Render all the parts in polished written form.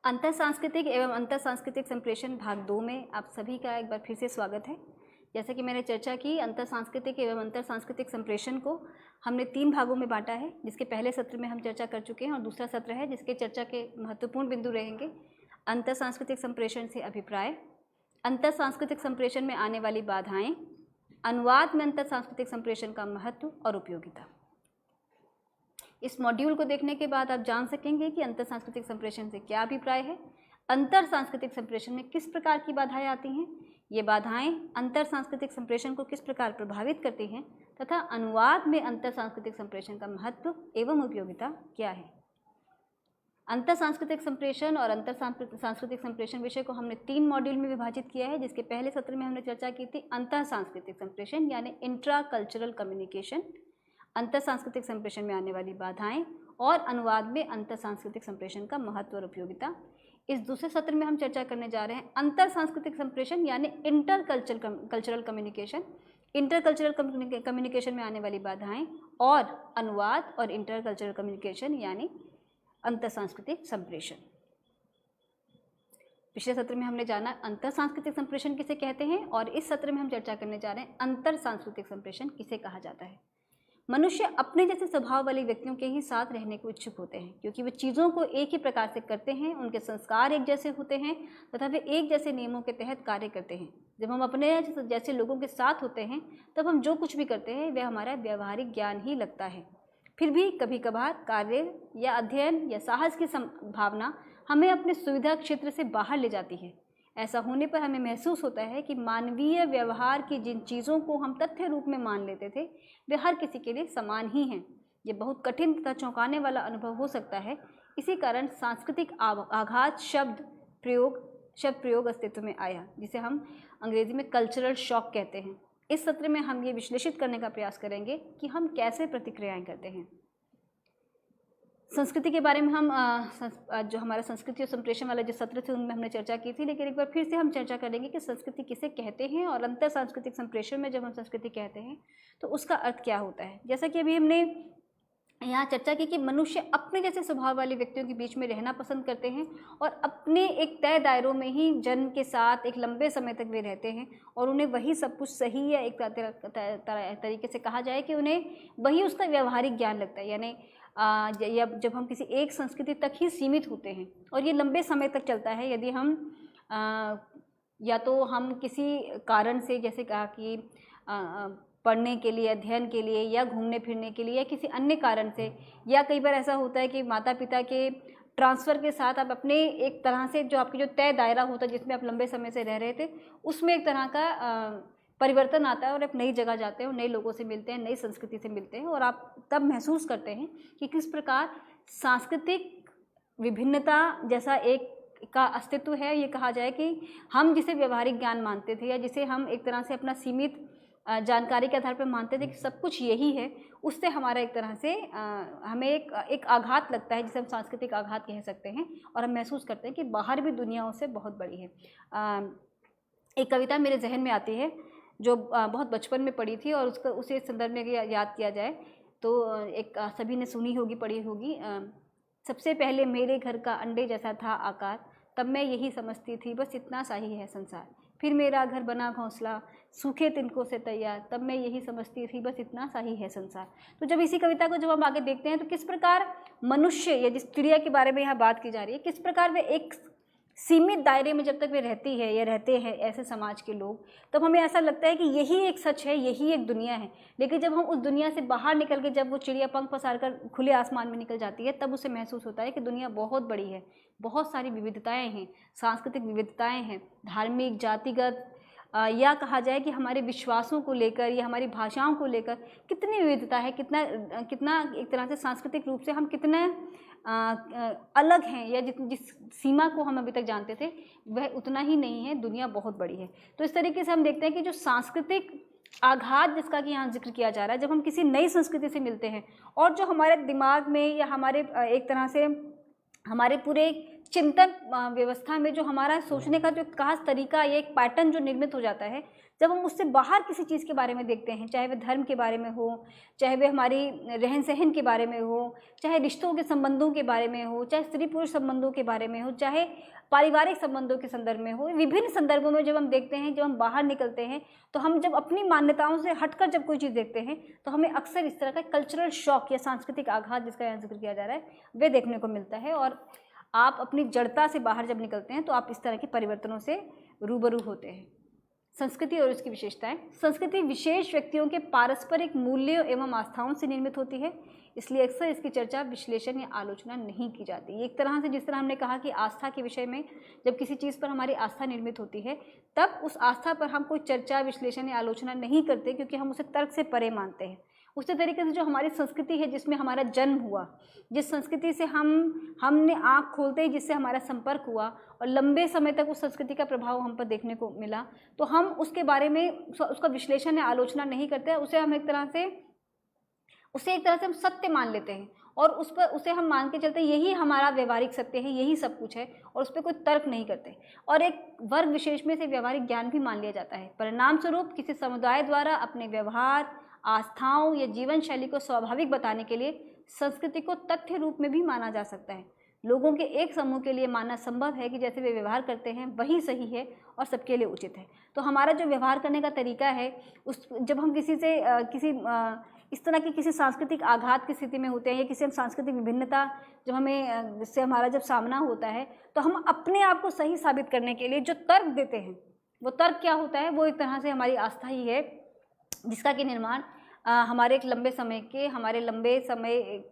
अंतर सांस्कृतिक एवं अंतर सांस्कृतिक संप्रेषण भाग 2 में आप सभी का एक बार फिर से स्वागत है। जैसा कि मैंने चर्चा की, अंतर सांस्कृतिक एवं अंतर सांस्कृतिक संप्रेषण को हमने 3 भागों में बांटा है, जिसके पहले सत्र में हम चर्चा कर चुके हैं और दूसरा सत्र है जिसके चर्चा के महत्वपूर्ण बिंदु रहेंगे अंतर सांस्कृतिक संप्रेषण से अभिप्राय, अंतर सांस्कृतिक संप्रेषण में आने वाली बाधाएं, अनुवाद में अंतर सांस्कृतिक संप्रेषण का महत्व और उपयोगिता। इस मॉड्यूल को देखने के बाद आप जान सकेंगे कि अंतर सांस्कृतिक संप्रेषण से क्या अभिप्राय है, अंतर सांस्कृतिक संप्रेषण में किस प्रकार की बाधाएं आती हैं, ये बाधाएं अंतर सांस्कृतिक संप्रेषण को किस प्रकार प्रभावित करती हैं तथा अनुवाद में अंतर सांस्कृतिक संप्रेषण का महत्व एवं उपयोगिता क्या है। अंतर सांस्कृतिक संप्रेषण और अंतर सांस्कृतिक संप्रेषण विषय को हमने 3 मॉड्यूल में विभाजित किया है, जिसके पहले सत्र में हमने चर्चा की थी अंतर सांस्कृतिक संप्रेषण यानी इंट्रा कल्चरल कम्युनिकेशन, अंतर सांस्कृतिक संप्रेषण में आने वाली बाधाएं और अनुवाद में अंतर सांस्कृतिक संप्रेषण का महत्व और उपयोगिता। इस दूसरे सत्र में हम चर्चा करने जा रहे हैं अंतर सांस्कृतिक संप्रेषण यानी inter cultural communication, inter cultural communication में आने वाली बाधाएं और अनुवाद और इंटर कल्चरल कम्युनिकेशन यानी अंतर सांस्कृतिक संप्रेषण। पिछले सत्र में हमने जाना अंतर सांस्कृतिक संप्रेषण किसे कहते हैं और इस सत्र में हम चर्चा करने जा रहे हैं अंतर सांस्कृतिक संप्रेषण किसे कहा जाता है। मनुष्य अपने जैसे स्वभाव वाले व्यक्तियों के ही साथ रहने को इच्छुक होते हैं, क्योंकि वे चीज़ों को एक ही प्रकार से करते हैं, उनके संस्कार एक जैसे होते हैं तथा वे एक जैसे नियमों के तहत कार्य करते हैं। जब हम अपने जैसे लोगों के साथ होते हैं तब हम जो कुछ भी करते हैं वह हमारा व्यवहारिक ज्ञान ही लगता है। फिर भी कभी कभार कार्य या अध्ययन या साहस की संभावना हमें अपने सुविधा क्षेत्र से बाहर ले जाती है। ऐसा होने पर हमें महसूस होता है कि मानवीय व्यवहार की जिन चीज़ों को हम तथ्य रूप में मान लेते थे वे हर किसी के लिए समान ही हैं। ये बहुत कठिन तथा चौंकाने वाला अनुभव हो सकता है। इसी कारण सांस्कृतिक आघात शब्द प्रयोग अस्तित्व में आया, जिसे हम अंग्रेजी में कल्चरल शॉक कहते हैं। इस सत्र में हम ये विश्लेषित करने का प्रयास करेंगे कि हम कैसे प्रतिक्रियाएं करते हैं। संस्कृति के बारे में हम जो हमारा संस्कृति और संप्रेषण वाला जो सत्र थे उनमें हमने चर्चा की थी, लेकिन एक बार फिर से हम चर्चा करेंगे कि संस्कृति किसे कहते हैं और अंतर सांस्कृतिक संप्रेषण में जब हम संस्कृति कहते हैं तो उसका अर्थ क्या होता है। जैसा कि अभी हमने यहाँ चर्चा की कि मनुष्य अपने जैसे स्वभाव वाले व्यक्तियों के बीच में रहना पसंद करते हैं और अपने एक तय दायरों में ही जन्म के साथ एक लंबे समय तक वे रहते हैं और उन्हें वही सब कुछ सही या एक तरीके से कहा जाए कि उन्हें वही उसका व्यवहारिक ज्ञान लगता है। यानी या जब हम किसी एक संस्कृति तक ही सीमित होते हैं और ये लंबे समय तक चलता है, यदि हम या तो हम किसी कारण से जैसे कहा कि पढ़ने के लिए, अध्ययन के लिए या घूमने फिरने के लिए या किसी अन्य कारण से, या कई बार ऐसा होता है कि माता पिता के ट्रांसफ़र के साथ आप अपने एक तरह से जो आपकी जो तय दायरा होता है जिसमें आप लंबे समय से रह रहे थे उसमें एक तरह का परिवर्तन आता है और आप नई जगह जाते हो, नए लोगों से मिलते हैं, नई संस्कृति से मिलते हैं और आप तब महसूस करते हैं कि किस प्रकार सांस्कृतिक विभिन्नता जैसा एक का अस्तित्व है। ये कहा जाए कि हम जिसे व्यवहारिक ज्ञान मानते थे या जिसे हम एक तरह से अपना सीमित जानकारी के आधार पर मानते थे कि सब कुछ यही है, उससे हमारा एक तरह से हमें एक आघात लगता है जिसे हम सांस्कृतिक आघात कह सकते हैं और हम महसूस करते हैं कि बाहर भी दुनिया उससे बहुत बड़ी है। एक कविता मेरे जहन में आती है जो बहुत बचपन में पढ़ी थी और उसे संदर्भ में याद किया जाए तो एक सभी ने सुनी होगी, पढ़ी होगी। सबसे पहले मेरे घर का अंडे जैसा था आकार, तब मैं यही समझती थी बस इतना सा ही है संसार। फिर मेरा घर बना घोंसला सूखे तिनकों से तैयार, तब मैं यही समझती थी बस इतना सा ही है संसार। तो जब इसी कविता को जब हम आगे देखते हैं तो किस प्रकार मनुष्य या जिस क्रिया के बारे में यहाँ बात की जा रही है, किस प्रकार वे एक सीमित दायरे में जब तक वे रहती है या रहते हैं ऐसे समाज के लोग, तब हमें ऐसा लगता है कि यही एक सच है, यही एक दुनिया है। लेकिन जब हम उस दुनिया से बाहर निकल के जब वो चिड़िया पंख पसार कर खुले आसमान में निकल जाती है तब उसे महसूस होता है कि दुनिया बहुत बड़ी है, बहुत सारी विविधताएं हैं, सांस्कृतिक विविधताएं हैं, धार्मिक, जातिगत या कहा जाए कि हमारे विश्वासों को लेकर या हमारी भाषाओं को लेकर कितनी विविधता है, कितना एक तरह से सांस्कृतिक रूप से हम कितने अलग हैं या जिस सीमा को हम अभी तक जानते थे वह उतना ही नहीं है, दुनिया बहुत बड़ी है। तो इस तरीके से हम देखते हैं कि जो सांस्कृतिक आघात जिसका कि यहाँ जिक्र किया जा रहा है, जब हम किसी नई संस्कृति से मिलते हैं और जो हमारे दिमाग में या हमारे एक तरह से हमारे पूरे चिंतन व्यवस्था में जो हमारा सोचने का जो खास तरीका या एक पैटर्न जो निर्मित हो जाता है, जब हम उससे बाहर किसी चीज़ के बारे में देखते हैं, चाहे वह धर्म के बारे में हो, चाहे वह हमारी रहन सहन के बारे में हो, चाहे रिश्तों के संबंधों के बारे में हो, चाहे स्त्री पुरुष संबंधों के बारे में हो, चाहे पारिवारिक संबंधों के संदर्भ में हो, विभिन्न संदर्भों में जब हम देखते हैं, जब हम बाहर निकलते हैं, तो हम जब अपनी मान्यताओं से हटकर जब कोई चीज़ देखते हैं, तो हमें अक्सर इस तरह का कल्चरल शॉक या सांस्कृतिक आघात, जिसका यहाँ जिक्र किया जा रहा है, वे देखने को मिलता है। और आप अपनी जड़ता से बाहर जब निकलते हैं तो आप इस तरह के परिवर्तनों से रूबरू होते हैं। संस्कृति और इसकी विशेषताएं। संस्कृति विशेष व्यक्तियों के पारस्परिक मूल्यों एवं आस्थाओं से निर्मित होती है, इसलिए अक्सर इसकी चर्चा, विश्लेषण या आलोचना नहीं की जाती। एक तरह से जिस तरह हमने कहा कि आस्था के विषय में जब किसी चीज़ पर हमारी आस्था निर्मित होती है, तब उस आस्था पर हम कोई चर्चा, विश्लेषण या आलोचना नहीं करते, क्योंकि हम उसे तर्क से परे मानते हैं। उसी तरीके से जो हमारी संस्कृति है, जिसमें हमारा जन्म हुआ, जिस संस्कृति से हमने आँख खोलते ही जिससे हमारा संपर्क हुआ और लंबे समय तक उस संस्कृति का प्रभाव हम पर देखने को मिला, तो हम उसके बारे में उसका विश्लेषण या आलोचना नहीं करते। उसे एक तरह से हम सत्य मान लेते हैं और उसे हम मान के चलते यही हमारा व्यवहारिक सत्य है, यही सब कुछ है, और उस पर कोई तर्क नहीं करते। और एक वर्ग विशेष में से व्यवहारिक ज्ञान भी मान लिया जाता है। परिणाम स्वरूप किसी समुदाय द्वारा अपने व्यवहार, आस्थाओं या जीवन शैली को स्वाभाविक बताने के लिए संस्कृति को तथ्य रूप में भी माना जा सकता है। लोगों के एक समूह के लिए मानना संभव है कि जैसे वे व्यवहार करते हैं वही सही है और सबके लिए उचित है। तो हमारा जो व्यवहार करने का तरीका है, जब हम इस तरह की किसी सांस्कृतिक आघात की स्थिति में होते हैं या किसी सांस्कृतिक विभिन्नता जब हमें जिससे हमारा जब सामना होता है, तो हम अपने आप को सही साबित करने के लिए जो तर्क देते हैं, वो तर्क क्या होता है? वो एक तरह से हमारी आस्था ही है, जिसका कि निर्माण हमारे लंबे समय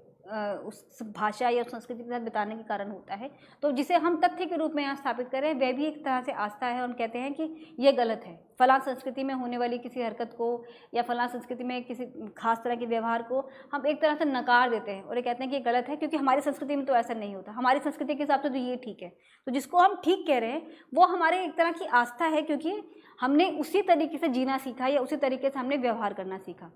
उस भाषा या संस्कृति के साथ बिताने के कारण होता है। तो जिसे हम तथ्य के रूप में यहाँ स्थापित करें, वह भी एक तरह से आस्था है। और कहते हैं कि ये गलत है, फलां संस्कृति में होने वाली किसी हरकत को या फलां संस्कृति में किसी खास तरह के व्यवहार को हम एक तरह से नकार देते हैं और ये कहते हैं कि ये गलत है, क्योंकि हमारी संस्कृति में तो ऐसा नहीं होता, हमारी संस्कृति के हिसाब से तो ये ठीक है। तो जिसको हम ठीक कह रहे हैं वो हमारे एक तरह की आस्था है, क्योंकि हमने उसी तरीके से जीना सीखा या उसी तरीके से हमने व्यवहार करना सीखा।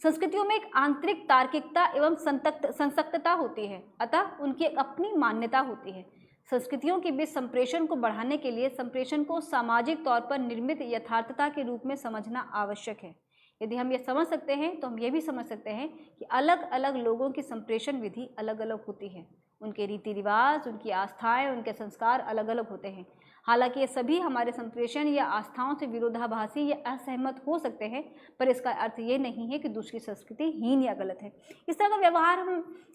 संस्कृतियों में एक आंतरिक तार्किकता एवं संसक्तता होती है, अतः उनकी एक अपनी मान्यता होती है। संस्कृतियों के बीच संप्रेषण को बढ़ाने के लिए संप्रेषण को सामाजिक तौर पर निर्मित यथार्थता के रूप में समझना आवश्यक है। यदि हम ये समझ सकते हैं तो हम ये भी समझ सकते हैं कि अलग अलग लोगों की संप्रेषण विधि अलग अलग होती है, उनके रीति रिवाज, उनकी आस्थाएं, उनके संस्कार अलग अलग होते हैं। हालांकि ये सभी हमारे संप्रेषण या आस्थाओं से विरोधाभासी या असहमत हो सकते हैं, पर इसका अर्थ ये नहीं है कि दूसरी संस्कृति हीन या गलत है। इस तरह का व्यवहार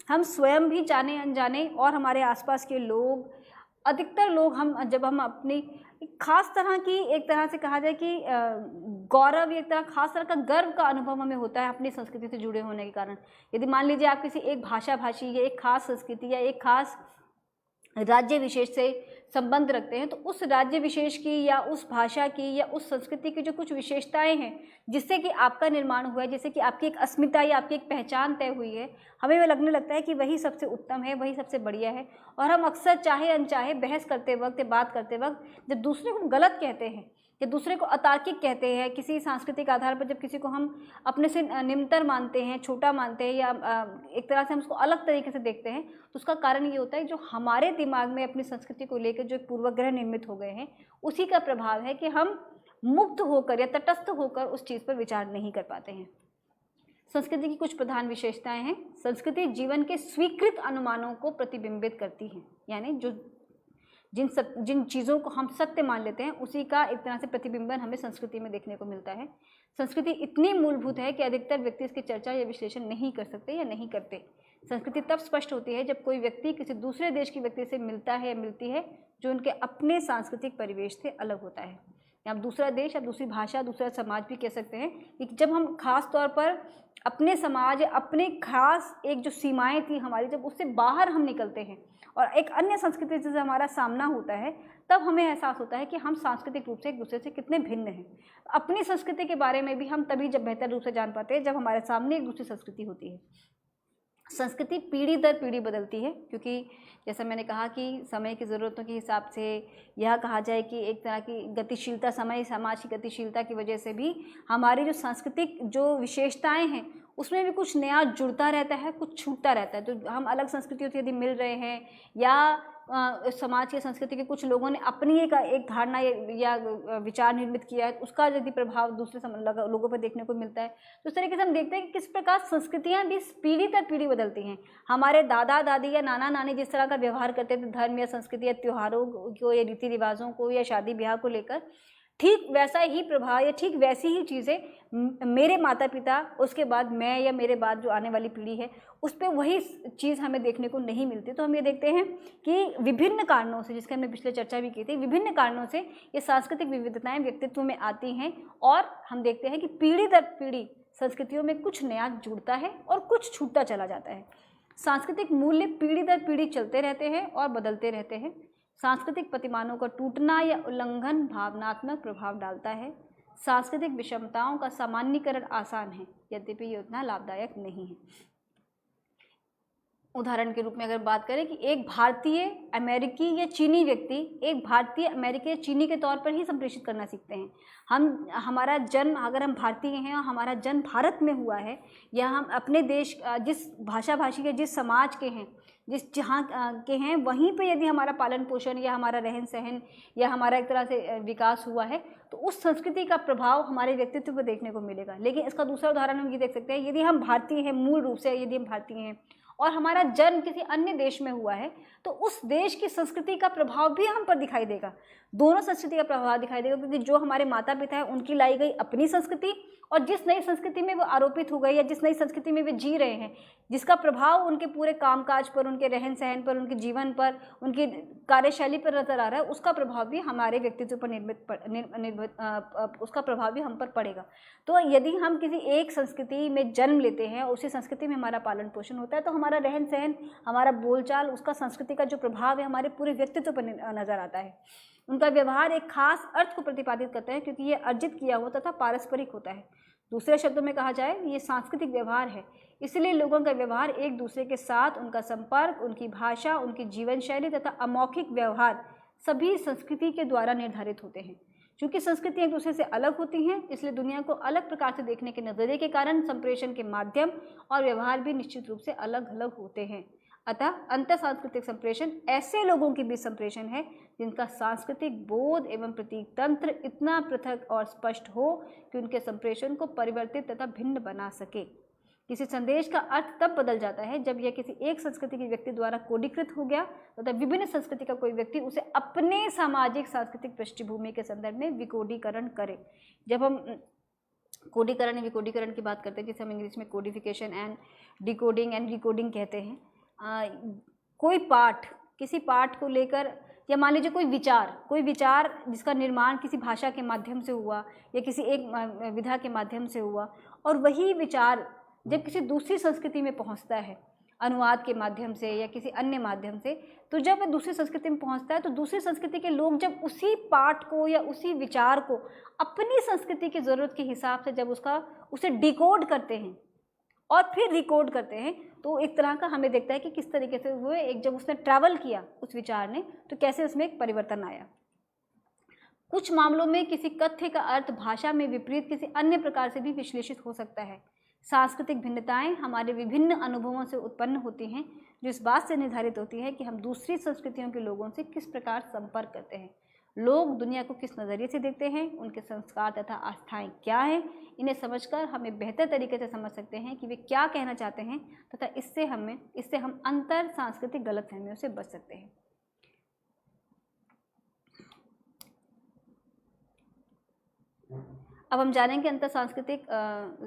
हम स्वयं भी जाने अनजाने और हमारे आसपास के लोग, अधिकतर लोग जब हम अपनी खास तरह की एक तरह से कहा जाए कि गौरव, एक तरह खास तरह का गर्व का अनुभव हमें होता है अपनी संस्कृति से जुड़े होने के कारण। यदि मान लीजिए आप किसी एक भाषा भाषी या एक खास संस्कृति या एक खास राज्य विशेष से संबंध रखते हैं, तो उस राज्य विशेष की या उस भाषा की या उस संस्कृति की जो कुछ विशेषताएं हैं जिससे कि आपका निर्माण हुआ है, जिससे कि आपकी एक अस्मिता या आपकी एक पहचान तय हुई है, हमें वो लगने लगता है कि वही सबसे उत्तम है, वही सबसे बढ़िया है। और हम अक्सर चाहे अनचाहे बहस करते वक्त, बात करते वक्त जब दूसरे को गलत कहते हैं या दूसरे को अतार्किक कहते हैं, किसी सांस्कृतिक आधार पर जब किसी को हम अपने से निम्नतर मानते हैं, छोटा मानते हैं या एक तरह से हम उसको अलग तरीके से देखते हैं, तो उसका कारण ये होता है जो हमारे दिमाग में अपनी संस्कृति को लेकर जो पूर्वाग्रह निर्मित हो गए हैं, उसी का प्रभाव है कि हम मुक्त होकर या तटस्थ होकर उस चीज़ पर विचार नहीं कर पाते हैं। संस्कृति की कुछ प्रधान विशेषताएं हैं। संस्कृति जीवन के स्वीकृत अनुमानों को प्रतिबिंबित करती है, यानी जिन चीज़ों को हम सत्य मान लेते हैं उसी का एक तरह से प्रतिबिंबन हमें संस्कृति में देखने को मिलता है। संस्कृति इतनी मूलभूत है कि अधिकतर व्यक्ति इसकी चर्चा या विश्लेषण नहीं कर सकते या नहीं करते। संस्कृति तब स्पष्ट होती है जब कोई व्यक्ति किसी दूसरे देश के व्यक्ति से मिलता है या मिलती है जो उनके अपने सांस्कृतिक परिवेश से अलग होता है। या दूसरा देश या दूसरी भाषा, दूसरा समाज भी कह सकते हैं कि जब हम खास तौर पर अपने समाज, अपने खास एक जो सीमाएं थी हमारी, जब उससे बाहर हम निकलते हैं और एक अन्य संस्कृति से हमारा सामना होता है, तब हमें एहसास होता है कि हम सांस्कृतिक रूप से एक दूसरे से कितने भिन्न हैं। अपनी संस्कृति के बारे में भी हम तभी जब बेहतर रूप से जान पाते हैं जब हमारे सामने एक दूसरी संस्कृति होती है। संस्कृति पीढ़ी दर पीढ़ी बदलती है, क्योंकि जैसा मैंने कहा कि समय की ज़रूरतों के हिसाब से यह कहा जाए कि एक तरह की गतिशीलता, समय समाज की गतिशीलता की वजह से भी हमारी जो सांस्कृतिक जो विशेषताएं हैं उसमें भी कुछ नया जुड़ता रहता है, कुछ छूटता रहता है। तो हम अलग संस्कृतियों से यदि मिल रहे हैं या समाज की संस्कृति के कुछ लोगों ने अपनी एक धारणा या विचार निर्मित किया है, उसका यदि प्रभाव दूसरे लोगों पर देखने को मिलता है, तो इस तरीके से हम देखते हैं कि किस प्रकार संस्कृतियाँ भी पीढ़ी दर पीढ़ी बदलती हैं। हमारे दादा दादी या नाना नानी जिस तरह का व्यवहार करते थे धर्म या संस्कृति या त्योहारों को या रीति रिवाजों को या शादी ब्याह को लेकर, ठीक वैसा ही प्रभाव या ठीक वैसी ही चीज़ें मेरे माता पिता, उसके बाद मैं या मेरे बाद जो आने वाली पीढ़ी है, उस पर वही चीज़ हमें देखने को नहीं मिलती। तो हम ये देखते हैं कि विभिन्न कारणों से, जिसकी हमने पिछले चर्चा भी की थी, विभिन्न कारणों से ये सांस्कृतिक विविधताएं व्यक्तित्व में आती हैं और हम देखते हैं कि पीढ़ी दर पीढ़ी संस्कृतियों में कुछ नया जुड़ता है और कुछ छूटता चला जाता है। सांस्कृतिक मूल्य पीढ़ी दर पीढ़ी चलते रहते हैं और बदलते रहते हैं। सांस्कृतिक प्रतिमानों का टूटना या उल्लंघन भावनात्मक प्रभाव डालता है। सांस्कृतिक विषमताओं का सामान्यीकरण आसान है, यद्यपि ये उतना लाभदायक नहीं है। उदाहरण के रूप में अगर बात करें कि एक भारतीय अमेरिकी या चीनी व्यक्ति एक भारतीय अमेरिकी या चीनी के तौर पर ही संप्रेषित करना सीखते हैं। हमारा जन्म, अगर हम भारतीय हैं और हमारा जन्म भारत में हुआ है, या हम अपने देश जिस भाषा भाषी के जिस समाज के हैं, जहाँ के हैं, वहीं पे यदि हमारा पालन पोषण या हमारा रहन सहन या हमारा एक तरह से विकास हुआ है, तो उस संस्कृति का प्रभाव हमारे व्यक्तित्व पर देखने को मिलेगा। लेकिन इसका दूसरा उदाहरण हम ये देख सकते हैं, यदि हम भारतीय हैं, मूल रूप से यदि हम भारतीय हैं और हमारा जन्म किसी अन्य देश में हुआ है, तो उस देश की संस्कृति का प्रभाव भी हम पर दिखाई देगा। दोनों संस्कृति का प्रभाव दिखाई देगा, क्योंकि जो हमारे माता पिता हैं उनकी लाई गई अपनी संस्कृति, और जिस नई संस्कृति में वो आरोपित हो गए या जिस नई संस्कृति में वे जी रहे हैं, जिसका प्रभाव उनके पूरे कामकाज पर, उनके रहन सहन पर, उनके जीवन पर, उनकी कार्यशैली पर नजर आ रहा है, उसका प्रभाव भी हमारे व्यक्तित्व पर उसका प्रभाव भी हम पर पड़ेगा। तो यदि हम किसी एक संस्कृति में जन्म लेते हैं, उसी संस्कृति में हमारा पालन पोषण होता है, तो हमारा रहन सहन, हमारा बोलचाल, उसका संस्कृति का जो प्रभाव है हमारे पूरे व्यक्तित्व पर नजर आता है। उनका व्यवहार एक खास अर्थ को प्रतिपादित करता है, क्योंकि ये अर्जित किया हुआ तथा पारस्परिक होता है। दूसरे शब्दों में कहा जाए, ये सांस्कृतिक व्यवहार है। इसलिए लोगों का व्यवहार एक दूसरे के साथ, उनका संपर्क, उनकी भाषा, उनकी जीवन शैली तथा अमौखिक व्यवहार सभी संस्कृति के द्वारा निर्धारित होते हैं। क्योंकि संस्कृतियाँ एक दूसरे से अलग होती हैं, इसलिए दुनिया को अलग प्रकार से देखने के नज़रिए के कारण संप्रेषण के माध्यम और व्यवहार भी निश्चित रूप से अलग अलग होते हैं। अतः अंतर सांस्कृतिक संप्रेषण ऐसे लोगों के बीच संप्रेषण है जिनका सांस्कृतिक बोध एवं प्रतीक तंत्र इतना पृथक और स्पष्ट हो कि उनके संप्रेषण को परिवर्तित तथा भिन्न बना सके। किसी संदेश का अर्थ तब बदल जाता है जब यह किसी एक संस्कृति के व्यक्ति द्वारा कोडीकृत हो गया तथा विभिन्न संस्कृति का कोई व्यक्ति उसे अपने सामाजिक सांस्कृतिक पृष्ठभूमि के संदर्भ में विकोडीकरण करे। जब हम कोडीकरण या विकोडीकरण की बात करते हैं, जिसे हम इंग्लिश में codification and decoding and recording कहते हैं, कोई पाठ, किसी पाठ को लेकर, या मान लीजिए कोई विचार जिसका निर्माण किसी भाषा के माध्यम से हुआ या किसी एक विधा के माध्यम से हुआ, और वही विचार जब किसी दूसरी संस्कृति में पहुंचता है अनुवाद के माध्यम से या किसी अन्य माध्यम से, तो जब वह दूसरी संस्कृति में पहुंचता है तो दूसरी संस्कृति के लोग जब उसी पाठ को या उसी विचार को अपनी संस्कृति की ज़रूरत के हिसाब से जब उसे डिकोड करते हैं और फिर रिकॉर्ड करते हैं, तो एक तरह का हमें देखता है कि किस तरीके से हुए, जब उसने ट्रैवल किया उस विचार ने, तो कैसे उसमें एक परिवर्तन आया। कुछ मामलों में किसी कथ्य का अर्थ भाषा में विपरीत किसी अन्य प्रकार से भी विश्लेषित हो सकता है। सांस्कृतिक भिन्नताएं हमारे विभिन्न अनुभवों से उत्पन्न होती हैं, जो इस बात से निर्धारित होती है कि हम दूसरी संस्कृतियों के लोगों से किस प्रकार संपर्क करते हैं। लोग दुनिया को किस नज़रिए से देखते हैं, उनके संस्कार तथा आस्थाएं क्या हैं, इन्हें समझकर हमें बेहतर तरीके से समझ सकते हैं कि वे क्या कहना चाहते हैं तथा इससे हम अंतर सांस्कृतिक गलतफहमियों से बच सकते हैं। अब हम जानेंगे अंतर सांस्कृतिक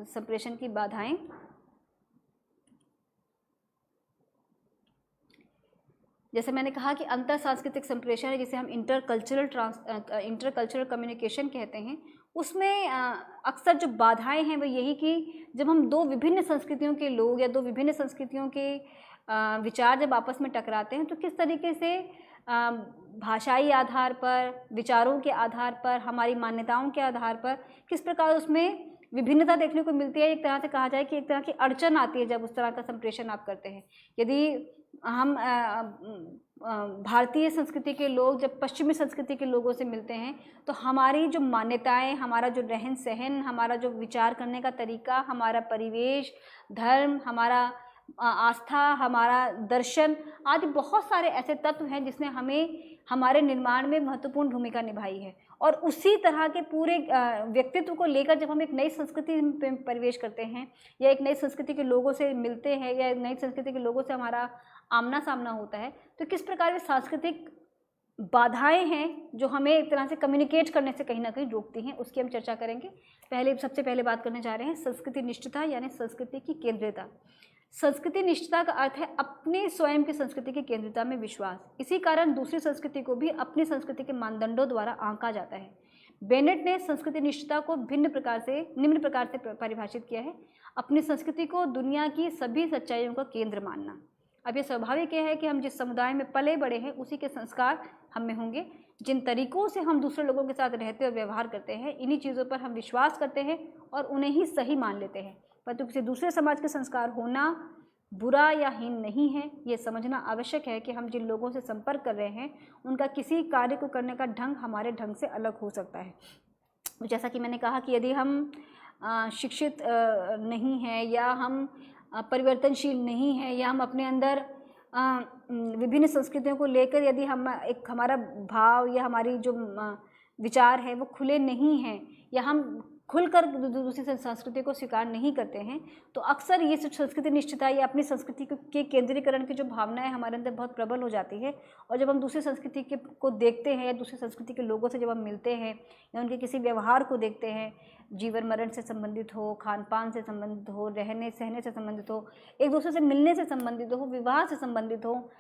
संप्रेषण की बाधाएं। जैसे मैंने कहा कि अंतर सांस्कृतिक संप्रेषण है, जिसे हम इंटरकल्चरल कम्युनिकेशन कहते हैं, उसमें अक्सर जो बाधाएं हैं वो यही कि जब हम दो विभिन्न संस्कृतियों के लोग या दो विभिन्न संस्कृतियों के विचार जब आपस में टकराते हैं, तो किस तरीके से भाषाई आधार पर, विचारों के आधार पर, हमारी मान्यताओं के आधार पर किस प्रकार उसमें विभिन्नता देखने को मिलती है। एक तरह से कहा जाए कि एक तरह की अड़चन आती है जब उस तरह का संप्रेषण आप करते हैं। यदि हम भारतीय संस्कृति के लोग जब पश्चिमी संस्कृति के लोगों से मिलते हैं तो हमारी जो मान्यताएं, हमारा जो रहन सहन, हमारा जो विचार करने का तरीका, हमारा परिवेश, धर्म, हमारा आस्था, हमारा दर्शन आदि बहुत सारे ऐसे तत्व हैं जिसने हमें हमारे निर्माण में महत्वपूर्ण भूमिका निभाई है। और उसी तरह के पूरे व्यक्तित्व को लेकर जब हम एक नई संस्कृति में प्रवेश करते हैं या एक नई संस्कृति के लोगों से मिलते हैं या एक नई संस्कृति के लोगों से हमारा आमना सामना होता है तो किस प्रकार की सांस्कृतिक बाधाएं हैं जो हमें एक तरह से कम्युनिकेट करने से कहीं ना कहीं रोकती हैं, उसकी हम चर्चा करेंगे। सबसे पहले बात करने जा रहे हैं संस्कृति निष्ठता यानी संस्कृति की केंद्रीयता। संस्कृति निष्ठता का अर्थ है अपने स्वयं की संस्कृति की केंद्रीयता में विश्वास। इसी कारण दूसरी संस्कृति को भी अपनी संस्कृति के मानदंडों द्वारा आंका जाता है। बेनेट ने संस्कृति निष्ठता को निम्न प्रकार से परिभाषित किया है: अपनी संस्कृति को दुनिया की सभी सच्चाइयों का केंद्र मानना। अब ये स्वाभाविक है कि हम जिस समुदाय में पले बड़े हैं उसी के संस्कार हम में होंगे। जिन तरीकों से हम दूसरे लोगों के साथ रहते और व्यवहार करते हैं, इन्हीं चीज़ों पर हम विश्वास करते हैं और उन्हें ही सही मान लेते हैं। परंतु किसी दूसरे समाज के संस्कार होना बुरा या हीन नहीं है। ये समझना आवश्यक है कि हम जिन लोगों से संपर्क कर रहे हैं उनका किसी कार्य को करने का ढंग हमारे ढंग से अलग हो सकता है। जैसा कि मैंने कहा कि यदि हम शिक्षित नहीं हैं या हम परिवर्तनशील नहीं है या हम अपने अंदर विभिन्न संस्कृतियों को लेकर यदि हम हमारा भाव या हमारी जो विचार है वो खुले नहीं हैं या हम खुलकर दूसरी संस्कृति को स्वीकार नहीं करते हैं तो अक्सर ये संस्कृति निष्ठता या अपनी संस्कृति के केंद्रीकरण की जो भावना है हमारे अंदर बहुत प्रबल हो जाती है। और जब हम दूसरी संस्कृति को देखते हैं या दूसरी संस्कृति के लोगों से जब हम मिलते हैं या उनके किसी व्यवहार को देखते हैं, जीवन मरण से संबंधित हो, खान पान से संबंधित हो, रहने सहने से संबंधित हो, एक दूसरे से मिलने से संबंधित हो, विवाह से संबंधित हो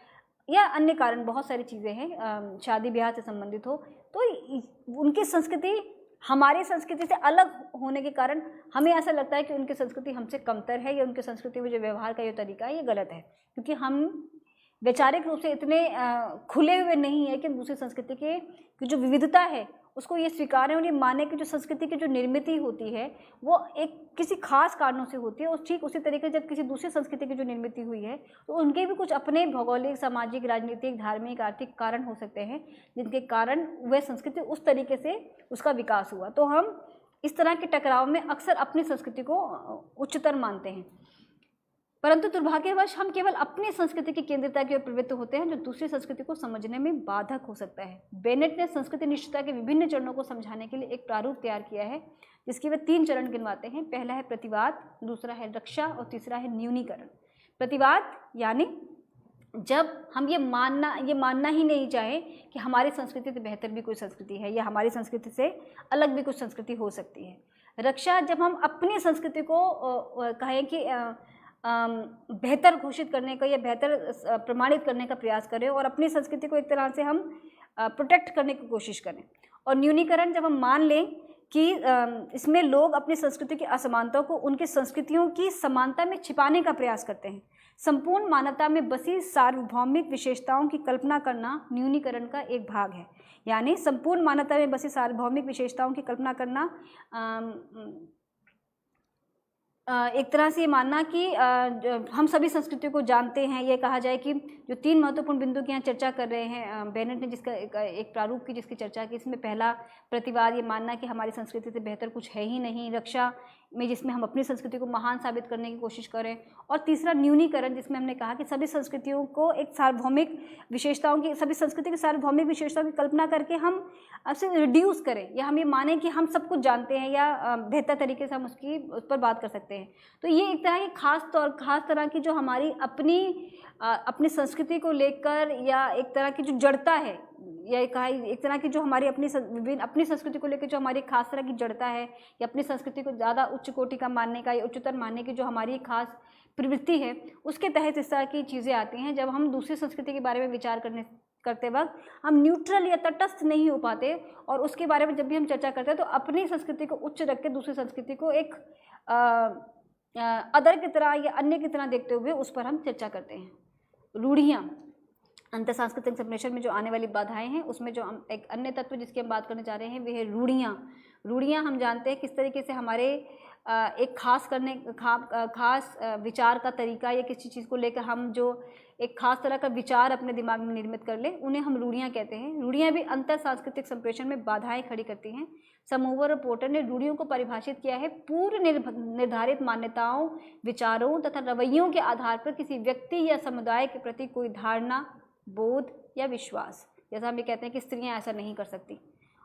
या अन्य कारण बहुत सारी चीज़ें हैं, शादी ब्याह से संबंधित हो, तो उनकी संस्कृति हमारी संस्कृति से अलग होने के कारण हमें ऐसा लगता है कि उनकी संस्कृति हमसे कमतर है या उनकी संस्कृति में जो व्यवहार का ये तरीका है ये गलत है, क्योंकि हम वैचारिक रूप से इतने खुले हुए नहीं है कि दूसरी संस्कृति की जो विविधता है उसको ये स्वीकारें और ये माने कि जो संस्कृति की जो निर्मित होती है वो एक किसी खास कारणों से होती है। और ठीक उसी तरीके से जब किसी दूसरी संस्कृति की जो निर्मित हुई है तो उनके भी कुछ अपने भौगोलिक, सामाजिक, राजनीतिक, धार्मिक, आर्थिक कारण हो सकते हैं जिनके कारण वह संस्कृति उस तरीके से उसका विकास हुआ। तो हम इस तरह के टकराव में अक्सर अपनी संस्कृति को उच्चतर मानते हैं, परंतु दुर्भाग्यवश हम केवल अपनी संस्कृति की केंद्रिता की ओर प्रवृत्त होते हैं जो दूसरी संस्कृति को समझने में बाधक हो सकता है। बेनेट ने संस्कृति निष्ठता के विभिन्न चरणों को समझाने के लिए एक प्रारूप तैयार किया है जिसके वे 3 चरण गिनवाते हैं। पहला है प्रतिवाद, दूसरा है रक्षा और तीसरा है न्यूनीकरण। प्रतिवाद यानी जब हम ये मानना ही नहीं चाहे कि हमारी संस्कृति से बेहतर भी कोई संस्कृति है या हमारी संस्कृति से अलग भी कुछ संस्कृति हो सकती है। रक्षा जब हम अपनी संस्कृति को कहें कि बेहतर घोषित करने का या बेहतर प्रमाणित करने का प्रयास करें और अपनी संस्कृति को एक तरह से हम प्रोटेक्ट करने की कोशिश करें। और न्यूनीकरण जब हम मान लें कि इसमें लोग अपनी संस्कृति की असमानताओं को उनकी संस्कृतियों की समानता में छिपाने का प्रयास करते हैं। संपूर्ण मानवता में बसी सार्वभौमिक विशेषताओं की कल्पना करना न्यूनीकरण का एक भाग है। यानी संपूर्ण मानवता में बसी सार्वभौमिक विशेषताओं की कल्पना करना एक तरह से ये मानना कि हम सभी संस्कृतियों को जानते हैं। ये कहा जाए कि जो 3 महत्वपूर्ण बिंदु की यहाँ चर्चा कर रहे हैं बेनेट ने, जिसका एक प्रारूप की जिसकी चर्चा की, इसमें पहला प्रतिवाद, ये मानना कि हमारी संस्कृति से बेहतर कुछ है ही नहीं। रक्षा में जिसमें हम अपनी संस्कृति को महान साबित करने की कोशिश करें। और तीसरा न्यूनीकरण जिसमें हमने कहा कि सभी संस्कृतियों को एक सार्वभौमिक विशेषताओं की, सभी संस्कृति की सार्वभौमिक विशेषताओं की कल्पना करके हम उससे रिड्यूस करें या हम ये मानें कि हम सब कुछ जानते हैं या बेहतर तरीके से हम उस पर बात कर सकते हैं। तो ये एक तरह की खास तरह की जो हमारी अपनी संस्कृति को लेकर या एक तरह की जो जड़ता है या कहा एक तरह की जो हमारी अपनी संस्कृति को लेकर जो हमारी खास तरह की जड़ता है या अपनी संस्कृति को ज़्यादा उच्च कोटि का मानने का या उच्चतर मानने की जो हमारी खास प्रवृत्ति है, उसके तहत इस तरह की चीज़ें आती हैं। जब हम दूसरी संस्कृति के बारे में विचार करते वक्त हम न्यूट्रल या तटस्थ नहीं हो पाते और उसके बारे में जब भी हम चर्चा करते हैं तो अपनी संस्कृति को उच्च रख के दूसरी संस्कृति को एक अदर की तरह या अन्य की तरह देखते हुए उस पर हम चर्चा करते हैं। रूढ़ियाँ, अंतर सांस्कृतिक सम्प्रेषण में जो आने वाली बाधाएं हैं उसमें जो हम एक अन्य तत्व जिसकी हम बात करने जा रहे हैं वे है रूढ़ियाँ। रूढ़ियाँ हम जानते हैं किस तरीके से हमारे एक खास विचार का तरीका या किसी चीज़ को लेकर हम जो एक खास तरह का विचार अपने दिमाग में निर्मित कर ले, उन्हें हम रूढ़ियाँ कहते हैं। रूढ़ियाँ भी अंतर सांस्कृतिक संप्रेषण में बाधाएं खड़ी करती हैं। समूवर और पोर्टर ने रूढ़ियों को परिभाषित किया है पूर्व निर्धारित मान्यताओं, विचारों तथा रवैयों के आधार पर किसी व्यक्ति या समुदाय के प्रति कोई धारणा, बोध या विश्वास। जैसा हम ये कहते हैं कि स्त्रियाँ ऐसा नहीं कर सकती,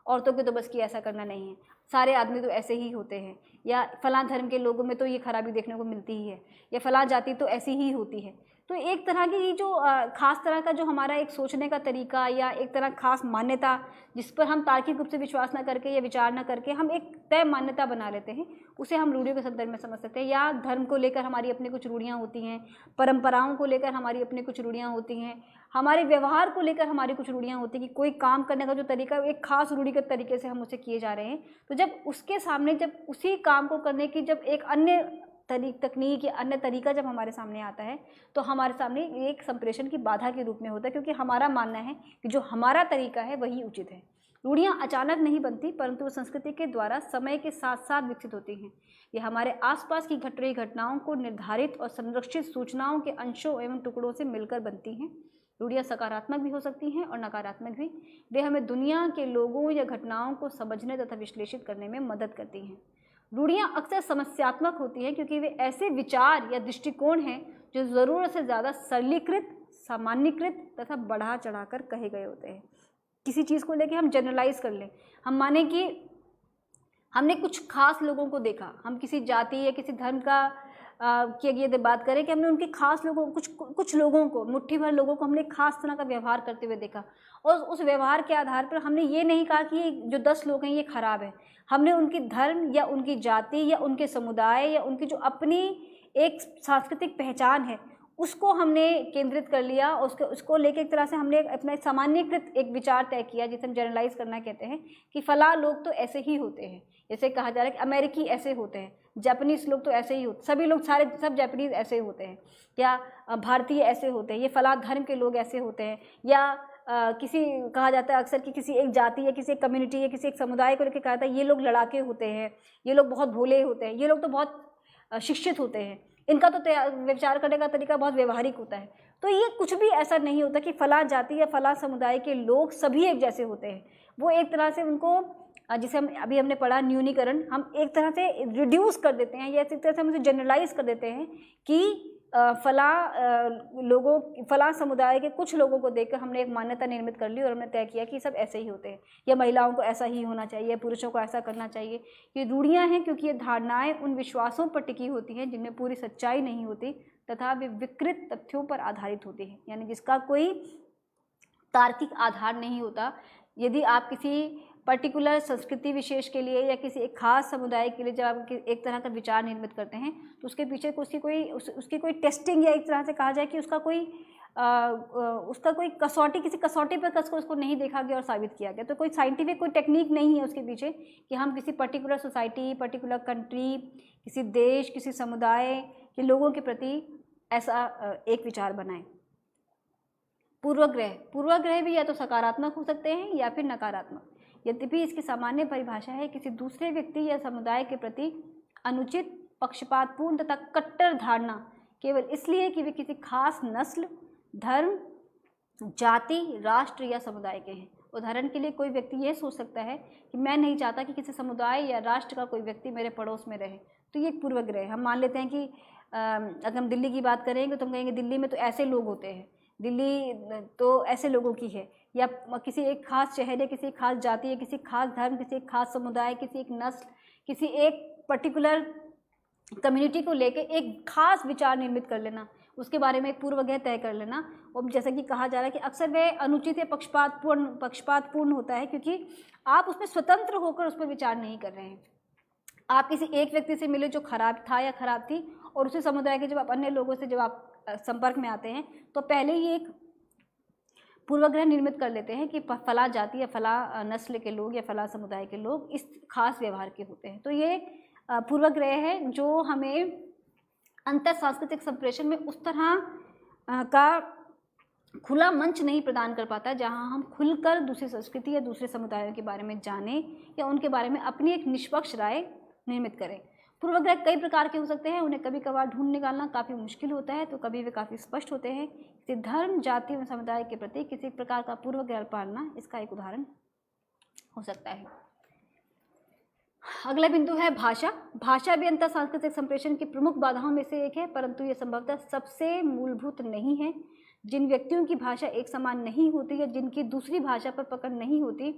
औरतों के तो बस की ऐसा करना नहीं है, सारे आदमी तो ऐसे ही होते हैं, या फलां धर्म के लोगों में तो ये खराबी देखने को मिलती ही है, या फलां जाति तो ऐसी ही होती है। तो एक तरह की ये जो खास तरह का जो हमारा एक सोचने का तरीका या एक तरह खास मान्यता, जिस पर हम तार्किक रूप से विश्वास न करके या विचार न करके हम एक तय मान्यता बना लेते हैं, उसे हम रूढ़ियों के संदर्भ में समझ सकते हैं। या धर्म को लेकर हमारी अपनी कुछ रूढ़ियाँ होती हैं, परंपराओं को लेकर हमारी अपनी कुछ रूढ़ियाँ होती हैं, हमारे व्यवहार को लेकर हमारी कुछ रूढ़ियाँ होती हैं कि कोई काम करने का जो तरीका एक खास रूढ़िगत तरीके से हम उसे किए जा रहे हैं। तो जब उसके सामने, जब उसी काम को करने की जब एक अन्य तकनीक या अन्य तरीका जब हमारे सामने आता है, तो हमारे सामने एक संप्रेषण की बाधा के रूप में होता है, क्योंकि हमारा मानना है कि जो हमारा तरीका है वही उचित है। रूढ़ियाँ अचानक नहीं बनती, परंतु वो संस्कृति के द्वारा समय के साथ साथ विकसित होती हैं। ये हमारे आसपास की घट रही घटनाओं को निर्धारित और संरक्षित सूचनाओं के अंशों एवं टुकड़ों से मिलकर बनती हैं। रूढ़ियाँ सकारात्मक भी हो सकती हैं और नकारात्मक भी। वे हमें दुनिया के लोगों या घटनाओं को समझने तथा विश्लेषित करने में मदद करती हैं। रूढ़ियाँ अक्सर समस्यात्मक होती हैं क्योंकि वे ऐसे विचार या दृष्टिकोण हैं जो ज़रूरत से ज़्यादा सरलीकृत, सामान्यकृत तथा बढ़ा चढ़ाकर कहे गए होते हैं। किसी चीज़ को लेकर हम जनरलाइज कर लें, हम माने कि हमने कुछ खास लोगों को देखा, हम किसी जाति या किसी धर्म का की यदि बात करें कि हमने उनके खास लोगों कुछ लोगों को, मुट्ठी भर लोगों को हमने खास तरह का व्यवहार करते हुए देखा, और उस व्यवहार के आधार पर हमने ये नहीं कहा कि जो 10 लोग हैं ये खराब है। हमने उनकी धर्म या उनकी जाति या उनके समुदाय या उनकी जो अपनी एक सांस्कृतिक पहचान है उसको हमने केंद्रित कर लिया, उसको लेके एक तरह से हमने अपना सामान्यकृत एक विचार तय किया, जिसे हम जनरलाइज करना कहते हैं कि फला लोग तो ऐसे ही होते हैं। जैसे कहा जा रहा है कि अमेरिकी ऐसे होते हैं, जापानीज लोग तो ऐसे ही होते, सभी लोग सब जापानीज ऐसे होते हैं, या भारतीय ऐसे होते हैं, ये फला धर्म के लोग ऐसे होते हैं, या किसी कहा जाता है अक्सर कि किसी एक जाति या किसी एक कम्युनिटी या किसी एक समुदाय को लेकर कहा जाता है ये लोग लड़ाके होते हैं, ये लोग बहुत भोले होते हैं, ये लोग तो बहुत शिक्षित होते हैं, इनका तो विचार करने का तरीका बहुत व्यवहारिक होता है। तो ये कुछ भी ऐसा नहीं होता कि फला जाति या फला समुदाय के लोग सभी एक जैसे होते हैं। वो एक तरह से उनको, जिसे हमने पढ़ा न्यूनीकरण, हम एक तरह से रिड्यूस कर देते हैं या एक तरह से हम उसे जनरलाइज कर देते हैं कि फला समुदाय के कुछ लोगों को देखकर हमने एक मान्यता निर्मित कर ली और हमने तय किया कि सब ऐसे ही होते हैं, या महिलाओं को ऐसा ही होना चाहिए, पुरुषों को ऐसा करना चाहिए। ये रूढ़ियाँ हैं क्योंकि ये धारणाएं उन विश्वासों पर टिकी होती हैं जिनमें पूरी सच्चाई नहीं होती तथा वे विकृत तथ्यों पर आधारित होती हैं, यानी जिसका कोई तार्किक आधार नहीं होता। यदि आप किसी पर्टिकुलर संस्कृति विशेष के लिए या किसी एक खास समुदाय के लिए जब आप एक तरह का विचार निर्मित करते हैं तो उसके पीछे उसकी कोई टेस्टिंग या एक तरह से कहा जाए कि उसका कोई कसौटी, किसी कसौटी पर कस को उसको नहीं देखा गया और साबित किया गया। तो कोई साइंटिफिक कोई टेक्निक नहीं है उसके पीछे कि हम किसी पर्टिकुलर सोसाइटी, पर्टिकुलर कंट्री, किसी देश, किसी समुदाय के लोगों के प्रति ऐसा एक विचार बनाएं। पूर्वाग्रह भी या तो सकारात्मक हो सकते हैं या फिर नकारात्मक। यद्यपि इसकी सामान्य परिभाषा है किसी दूसरे व्यक्ति या समुदाय के प्रति अनुचित, पक्षपातपूर्ण तथा कट्टर धारणा केवल इसलिए कि वे किसी खास नस्ल, धर्म, जाति, राष्ट्र या समुदाय के हैं। उदाहरण के लिए कोई व्यक्ति ये सोच सकता है कि मैं नहीं चाहता कि किसी समुदाय या राष्ट्र का कोई व्यक्ति मेरे पड़ोस में रहे, तो ये एक पूर्वाग्रह है। हम मान लेते हैं कि अगर हम दिल्ली की बात करेंगे तो हम कहेंगे दिल्ली में तो ऐसे लोग होते हैं, दिल्ली तो ऐसे लोगों की है, या किसी एक खास शहर या किसी एक खास जाति या किसी खास धर्म, किसी एक खास समुदाय, किसी एक नस्ल, किसी एक पर्टिकुलर कम्युनिटी को लेके एक खास विचार निर्मित कर लेना, उसके बारे में एक पूर्वाग्रह तय कर लेना। और जैसा कि कहा जा रहा है कि अक्सर वह अनुचित या पक्षपातपूर्ण होता है क्योंकि आप उसमें स्वतंत्र होकर उस पर विचार नहीं कर रहे हैं। आप किसी एक व्यक्ति से मिले जो खराब था या खराब थी, और उसी समुदाय के जब आप अन्य लोगों से जब आप संपर्क में आते हैं तो पहले ही एक पूर्वाग्रह निर्मित कर लेते हैं कि फला जाति या फला नस्ल के लोग या फला समुदाय के लोग इस खास व्यवहार के होते हैं। तो ये पूर्वाग्रह है जो हमें अंतर सांस्कृतिक संप्रेषण में उस तरह का खुला मंच नहीं प्रदान कर पाता जहां हम खुलकर दूसरी संस्कृति या दूसरे समुदायों के बारे में जानें या उनके बारे में अपनी एक निष्पक्ष राय निर्मित करें। पूर्वग्रह कई प्रकार के हो सकते हैं, उन्हें कभी कभार ढूंढ निकालना काफ़ी मुश्किल होता है, तो कभी वे काफ़ी स्पष्ट होते हैं। किसी धर्म, जाति व समुदाय के प्रति किसी प्रकार का पूर्वग्रह पालना इसका एक उदाहरण हो सकता है। अगला बिंदु है भाषा। भाषा भी अंतर सांस्कृतिक संप्रेषण की प्रमुख बाधाओं में से एक है, परंतु ये संभवतः सबसे मूलभूत नहीं है। जिन व्यक्तियों की भाषा एक समान नहीं होती या जिनकी दूसरी भाषा पर पकड़ नहीं होती,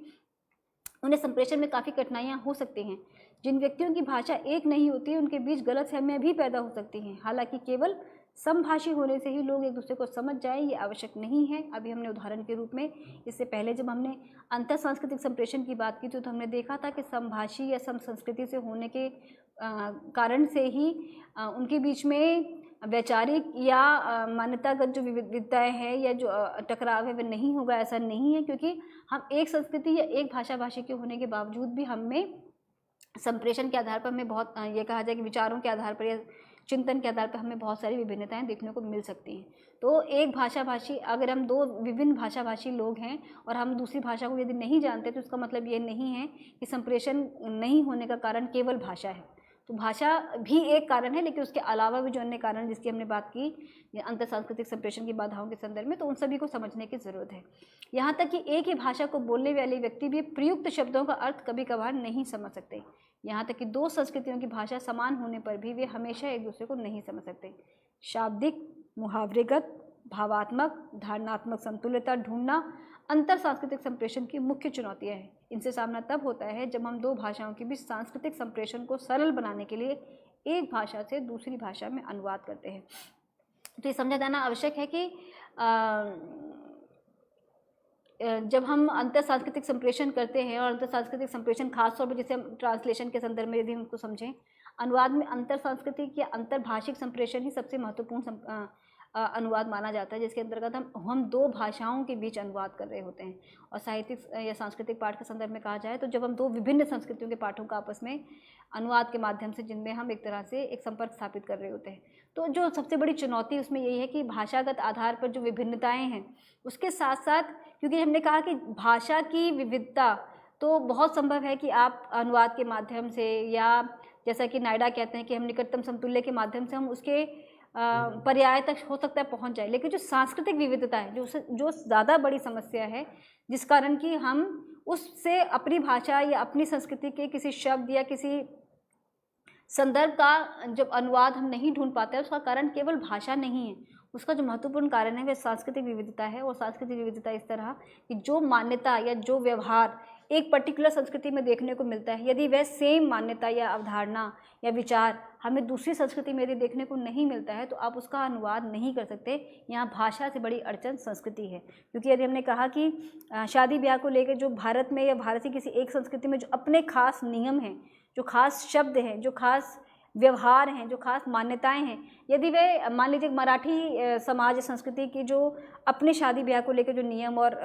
उन्हें संप्रेषण में काफ़ी कठिनाइयाँ हो सकती हैं। जिन व्यक्तियों की भाषा एक नहीं होती, उनके बीच गलतफहमियाँ भी पैदा हो सकती हैं। हालांकि केवल समभाषी होने से ही लोग एक दूसरे को समझ जाएं, ये आवश्यक नहीं है। अभी हमने उदाहरण के रूप में, इससे पहले जब हमने अंतर सांस्कृतिक संप्रेषण की बात की थी, तो हमने देखा था कि समभाषी या सम संस्कृति से होने के कारण से ही उनके बीच में वैचारिक या मान्यतागत जो विविधताएँ हैं या जो टकराव है वह नहीं होगा, ऐसा नहीं है, क्योंकि हम एक संस्कृति या एक भाषी के होने के बावजूद भी हमें संप्रेषण के आधार पर हमें बहुत ये कहा जाए कि विचारों के आधार पर या चिंतन के आधार पर हमें बहुत सारी विभिन्नताएं देखने को मिल सकती हैं। तो एक भाषाभाषी, अगर हम दो विभिन्न भाषाभाषी लोग हैं और हम दूसरी भाषा को यदि नहीं जानते, तो इसका मतलब ये नहीं है कि संप्रेषण नहीं होने का कारण केवल भाषा है। तो भाषा भी एक कारण है, लेकिन उसके अलावा भी जो अन्य कारण जिसकी हमने बात की अंतर सांस्कृतिक संप्रेषण की बाधाओं के संदर्भ में, तो उन सभी को समझने की ज़रूरत है। यहाँ तक कि एक ही भाषा को बोलने वाले व्यक्ति भी प्रयुक्त शब्दों का अर्थ कभी कभार नहीं समझ सकते। यहाँ तक कि दो संस्कृतियों की भाषा समान होने पर भी वे हमेशा एक दूसरे को नहीं समझ सकते। शाब्दिक, मुहावरेगत, भावात्मक, धारणात्मक समतुल्यता ढूंढना अंतर सांस्कृतिक संप्रेषण की मुख्य चुनौतियाँ हैं। इनसे सामना तब होता है जब हम दो भाषाओं के बीच सांस्कृतिक संप्रेषण को सरल बनाने के लिए एक भाषा से दूसरी भाषा में अनुवाद करते हैं। तो ये समझा जाना आवश्यक है कि जब हम अंतर सांस्कृतिक संप्रेषण करते हैं, और अंतर सांस्कृतिक संप्रेषण खासतौर पर जिसे हम ट्रांसलेशन के संदर्भ में यदि हम उसको समझें, अनुवाद में अंतर सांस्कृतिक या अंतर भाषिक संप्रेषण ही सबसे महत्वपूर्ण अनुवाद माना जाता है, जिसके अंतर्गत हम दो भाषाओं के बीच अनुवाद कर रहे होते हैं। और साहित्यिक या सांस्कृतिक पाठ के संदर्भ में कहा जाए तो जब हम दो विभिन्न संस्कृतियों के पाठों का आपस में अनुवाद के माध्यम से, जिनमें हम एक तरह से एक संपर्क स्थापित कर रहे होते हैं, तो जो सबसे बड़ी चुनौती उसमें यही है कि भाषागत आधार पर जो विभिन्नताएँ हैं, उसके साथ साथ, क्योंकि हमने कहा कि भाषा की विविधता, तो बहुत संभव है कि आप अनुवाद के माध्यम से, या जैसा कि नायडा कहते हैं कि हम निकटतम समतुल्य के माध्यम से हम उसके पर्याय तक हो सकता है पहुंच जाए। लेकिन जो सांस्कृतिक विविधता है, जो ज़्यादा बड़ी समस्या है, जिस कारण कि हम उससे अपनी भाषा या अपनी संस्कृति के किसी शब्द या किसी संदर्भ का जब अनुवाद हम नहीं ढूंढ पाते हैं, उसका कारण केवल भाषा नहीं है। उसका जो महत्वपूर्ण कारण है वह सांस्कृतिक विविधता है। और सांस्कृतिक विविधता इस तरह कि जो मान्यता या जो व्यवहार एक पर्टिकुलर संस्कृति में देखने को मिलता है, यदि वह सेम मान्यता या अवधारणा या विचार हमें दूसरी संस्कृति में यदि देखने को नहीं मिलता है, तो आप उसका अनुवाद नहीं कर सकते। यहाँ भाषा से बड़ी अड़चन संस्कृति है, क्योंकि यदि हमने कहा कि शादी ब्याह को लेकर जो भारत में या भारत की किसी एक संस्कृति में जो अपने खास नियम हैं, जो खास शब्द हैं, जो खास व्यवहार हैं, जो खास मान्यताएं हैं, यदि वे मान लीजिए मराठी समाज संस्कृति की जो अपने शादी ब्याह को लेकर जो नियम और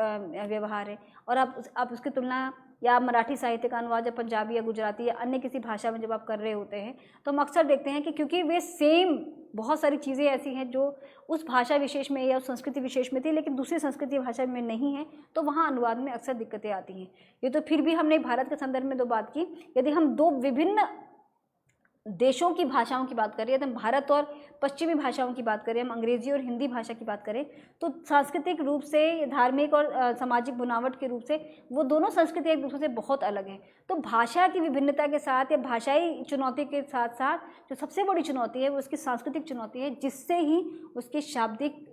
व्यवहार है, और आप उसकी तुलना या मराठी साहित्य का अनुवाद या पंजाबी या गुजराती या अन्य किसी भाषा में जब आप कर रहे होते हैं, तो हम अक्सर देखते हैं कि क्योंकि वे सेम बहुत सारी चीज़ें ऐसी हैं जो उस भाषा विशेष में या उस संस्कृति विशेष में थी, लेकिन दूसरी संस्कृति भाषा में नहीं है, तो वहाँ अनुवाद में अक्सर दिक्कतें आती हैं। ये तो फिर भी हमने भारत के संदर्भ में दो बात की। यदि हम दो विभिन्न देशों की भाषाओं की बात करें, हम भारत और पश्चिमी भाषाओं की बात करें, हम अंग्रेजी और हिंदी भाषा की बात करें, तो सांस्कृतिक रूप से, धार्मिक और सामाजिक बनावट के रूप से वो दोनों संस्कृति एक दूसरे से बहुत अलग हैं। तो भाषा की विभिन्नता के साथ या भाषाई चुनौती के साथ साथ जो सबसे बड़ी चुनौती है वो उसकी सांस्कृतिक चुनौती है, जिससे ही उसके शाब्दिक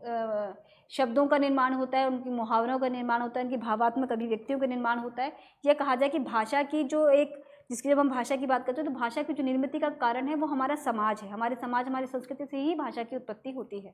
शब्दों का निर्माण होता है, उनकी मुहावरों का निर्माण होता है, उनकी भावात्मक अभिव्यक्तियों का निर्माण होता है। यह कहा जाए कि भाषा की जो एक, जिसकी जब हम भाषा की बात करते हैं, तो भाषा की जो निर्मिति का कारण है वो हमारा समाज है। हमारे समाज, हमारी संस्कृति से ही भाषा की उत्पत्ति होती है।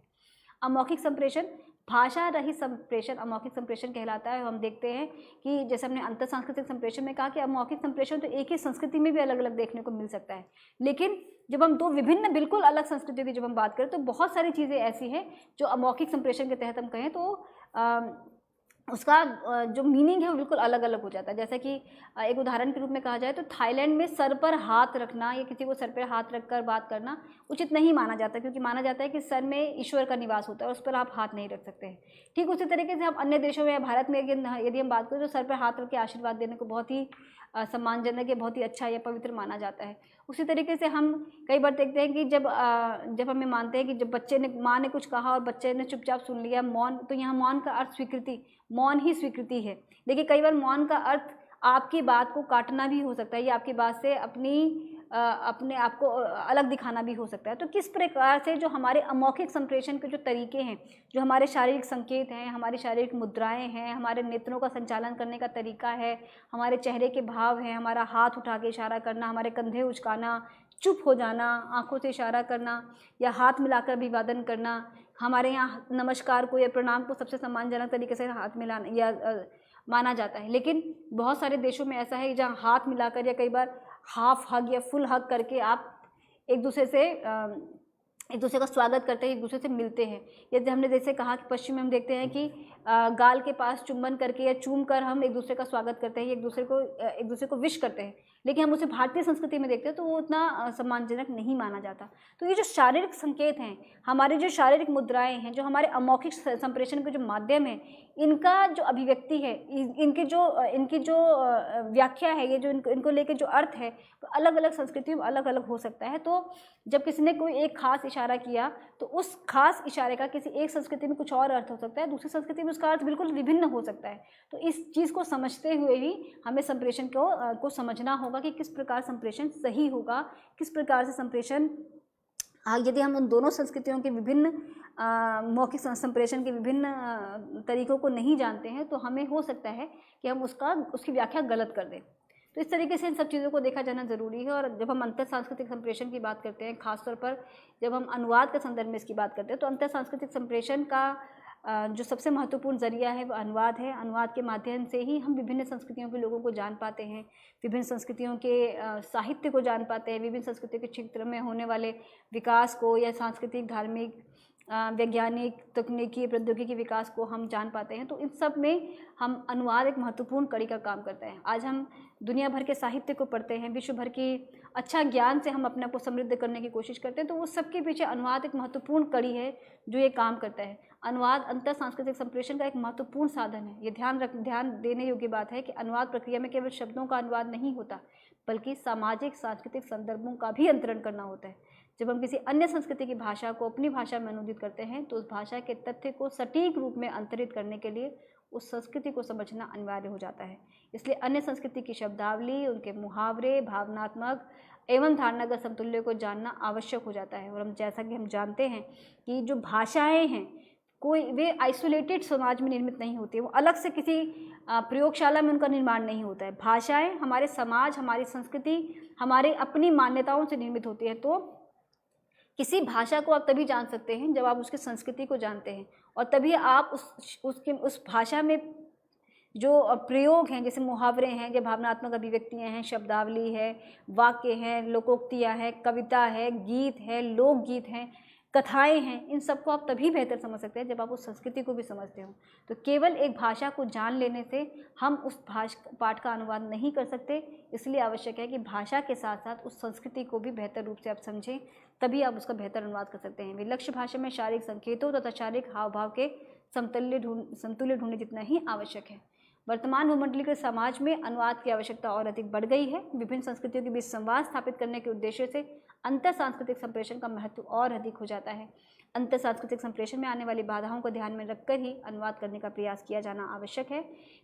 अमौखिक संप्रेषण, भाषा रहित संप्रेषण अमौखिक संप्रेषण कहलाता है। हम देखते हैं कि जैसे हमने अंतर सांस्कृतिक संप्रेषण में कहा कि अमौखिक संप्रेषण तो एक ही संस्कृति में भी अलग अलग देखने को मिल सकता है, लेकिन जब हम दो विभिन्न बिल्कुल अलग संस्कृतियों की जब हम बात करें, तो बहुत सारी चीज़ें ऐसी हैं जो अमौखिक संप्रेषण के तहत हम कहें तो उसका जो मीनिंग है वो बिल्कुल अलग अलग हो जाता है। जैसे कि एक उदाहरण के रूप में कहा जाए तो थाईलैंड में सर पर हाथ रखना या किसी को सर पर हाथ रखकर बात करना उचित नहीं माना जाता, क्योंकि माना जाता है कि सर में ईश्वर का निवास होता है और उस पर आप हाथ नहीं रख सकते हैं। ठीक उसी तरीके से हम अन्य देशों में या भारत में यदि हम बात करें तो सर पर हाथ रख के आशीर्वाद देने को बहुत ही सम्मानजनक या बहुत ही अच्छा या पवित्र माना जाता है। उसी तरीके से हम कई बार देखते हैं कि जब हमें मानते हैं कि जब बच्चे ने माँ ने कुछ कहा और बच्चे ने चुपचाप सुन लिया मौन, तो यहाँ मौन का अर्थ स्वीकृति, मौन ही स्वीकृति है। देखिए कई बार मौन का अर्थ आपकी बात को काटना भी हो सकता है या आपकी बात से अपने आप को अलग दिखाना भी हो सकता है। तो किस प्रकार से जो हमारे अमौखिक संप्रेषण के जो तरीके हैं, जो हमारे शारीरिक संकेत हैं, हमारी शारीरिक मुद्राएं हैं, हमारे नेत्रों का संचालन करने का तरीका है, हमारे चेहरे के भाव हैं, हमारा हाथ उठा के इशारा करना, हमारे कंधे उचकाना, चुप हो जाना, आंखों से इशारा करना या हाथ मिलाकर अभिवादन करना, हमारे यहाँ नमस्कार को या प्रणाम को सबसे सम्मानजनक तरीके से हाथ मिलाना या माना जाता है। लेकिन बहुत सारे देशों में ऐसा है जहाँ हाथ मिलाकर या कई बार हाफ हग या फुल हग करके आप एक दूसरे का स्वागत करते हैं, एक दूसरे से मिलते हैं। यदि हमने जैसे कहा कि पश्चिम में हम देखते हैं कि गाल के पास चुंबन करके या चूम कर हम एक दूसरे का स्वागत करते हैं, एक दूसरे को विश करते हैं। लेकिन हम उसे भारतीय संस्कृति में देखते हैं तो वो उतना सम्मानजनक नहीं माना जाता। तो ये जो शारीरिक संकेत हैं, हमारे जो शारीरिक मुद्राएं हैं, जो हमारे अमौखिक संप्रेषण के जो माध्यम है, इनका जो अभिव्यक्ति है, इनकी जो व्याख्या है, ये जो इनको लेके जो अर्थ है, तो अलग अलग संस्कृतियों में अलग अलग हो सकता है। तो जब किसी ने कोई एक खास इशारा किया तो उस खास इशारे का किसी एक संस्कृति में कुछ और अर्थ हो सकता है, दूसरी संस्कृति में उसका अर्थ बिल्कुल विभिन्न हो सकता है। तो इस चीज़ को समझते हुए ही हमें संप्रेषण को समझना होगा कि किस प्रकार संप्रेषण सही होगा, किस प्रकार से संप्रेषण यदि हम उन दोनों संस्कृतियों के विभिन्न मौखिक संप्रेषण के विभिन्न तरीकों को नहीं जानते हैं तो हमें हो सकता है कि हम उसकी व्याख्या गलत कर दें। तो इस तरीके से इन सब चीज़ों को देखा जाना ज़रूरी है। और जब हम अंतर सांस्कृतिक संप्रेषण की बात करते हैं, खासतौर पर जब हम अनुवाद के संदर्भ में इसकी बात करते हैं, तो अंतर सांस्कृतिक संप्रेषण का जो सबसे महत्वपूर्ण ज़रिया है वो अनुवाद है। अनुवाद के माध्यम से ही हम विभिन्न संस्कृतियों के लोगों को जान पाते हैं, विभिन्न संस्कृतियों के साहित्य को जान पाते हैं, विभिन्न संस्कृतियों के क्षेत्र में होने वाले विकास को या सांस्कृतिक, धार्मिक, वैज्ञानिक, तकनीकी, प्रौद्योगिकी विकास को हम जान पाते हैं। तो इन सब में हम अनुवाद एक महत्वपूर्ण कड़ी का काम करता है। आज हम दुनिया भर के साहित्य को पढ़ते हैं, विश्व भर की अच्छा ज्ञान से हम अपने आप को समृद्ध करने की कोशिश करते हैं, तो वो सबके पीछे अनुवाद एक महत्वपूर्ण कड़ी है जो ये काम करता है। अनुवाद अंतर सांस्कृतिक संप्रेषण का एक महत्वपूर्ण साधन है। ये ध्यान देने योग्य बात है कि अनुवाद प्रक्रिया में केवल शब्दों का अनुवाद नहीं होता, बल्कि सामाजिक सांस्कृतिक संदर्भों का भी अंतरण करना होता है। जब हम किसी अन्य संस्कृति की भाषा को अपनी भाषा में अनुदित करते हैं तो उस भाषा के तथ्य को सटीक रूप में अंतरित करने के लिए उस संस्कृति को समझना अनिवार्य हो जाता है। इसलिए अन्य संस्कृति की शब्दावली, उनके मुहावरे, भावनात्मक एवं धारणागत समतुल्य को जानना आवश्यक हो जाता है। और हम जैसा कि हम जानते हैं कि जो भाषाएं हैं वे आइसोलेटेड समाज में निर्मित नहीं होती, वो अलग से किसी प्रयोगशाला में उनका निर्माण नहीं होता है। भाषाएं हमारे समाज, हमारी संस्कृति, हमारे अपनी मान्यताओं से निर्मित होती है। तो किसी भाषा को आप तभी जान सकते हैं जब आप उसकी संस्कृति को जानते हैं, और तभी आप उस भाषा में जो प्रयोग हैं, जैसे मुहावरे हैं, जो भावनात्मक अभिव्यक्तियाँ हैं, शब्दावली है, वाक्य हैं, लोकोक्तियाँ हैं, कविता है, गीत है, लोकगीत हैं, कथाएं हैं, इन सबको आप तभी बेहतर समझ सकते हैं जब आप उस संस्कृति को भी समझते हो। तो केवल एक भाषा को जान लेने से हम उस पाठ का अनुवाद नहीं कर सकते, इसलिए आवश्यक है कि भाषा के साथ साथ उस संस्कृति को भी बेहतर रूप से आप समझें, तभी आप उसका बेहतर अनुवाद कर सकते हैं। विलक्ष्य भाषा में शारीरिक संकेतों तथा शारीरिक हाव भाव के समतुल्य ढूंढने जितना ही आवश्यक है। वर्तमान भूमंडलीकृत समाज में अनुवाद की आवश्यकता और अधिक बढ़ गई है। विभिन्न संस्कृतियों के बीच संवाद स्थापित करने के उद्देश्य से अंतर सांस्कृतिक संप्रेषण का महत्व और अधिक हो जाता है। अंतर सांस्कृतिक संप्रेषण में आने वाली बाधाओं को ध्यान में रखकर ही अनुवाद करने का प्रयास किया जाना आवश्यक है।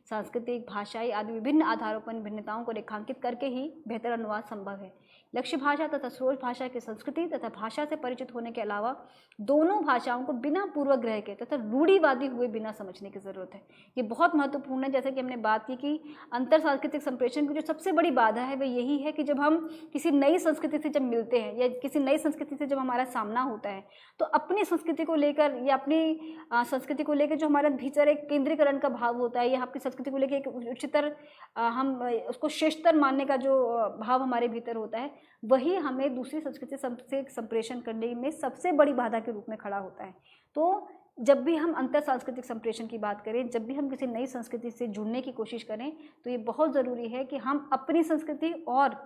सांस्कृतिक, भाषाई आदि विभिन्न आधारों पर भिन्नताओं को रेखांकित करके ही बेहतर अनुवाद संभव है। लक्ष्य भाषा तथा स्रोत भाषा की संस्कृति तथा भाषा से परिचित होने के अलावा दोनों भाषाओं को बिना पूर्वग्रह के तथा रूढ़िवादी हुए बिना समझने की ज़रूरत है। ये बहुत महत्वपूर्ण है। जैसे कि हमने बात की कि अंतर सांस्कृतिक संप्रेषण की जो सबसे बड़ी बाधा है वह यही है कि जब हम किसी नई संस्कृति से जब मिलते हैं या किसी नई संस्कृति से जब हमारा सामना होता है तो अपनी संस्कृति को लेकर या अपनी संस्कृति को लेकर जो हमारा भीतर एक केंद्रीकरण का भाव होता है या आपकी संस्कृति को लेकर एक उच्चतर हम उसको श्रेष्ठतर मानने का जो भाव हमारे भीतर होता है, वही हमें दूसरी संस्कृति से संप्रेषण करने में सबसे बड़ी बाधा के रूप में खड़ा होता है। तो जब भी हम अंतर सांस्कृतिक संप्रेषण की बात करें, जब भी हम किसी नई संस्कृति से जुड़ने की कोशिश करें, तो ये बहुत ज़रूरी है कि हम अपनी संस्कृति और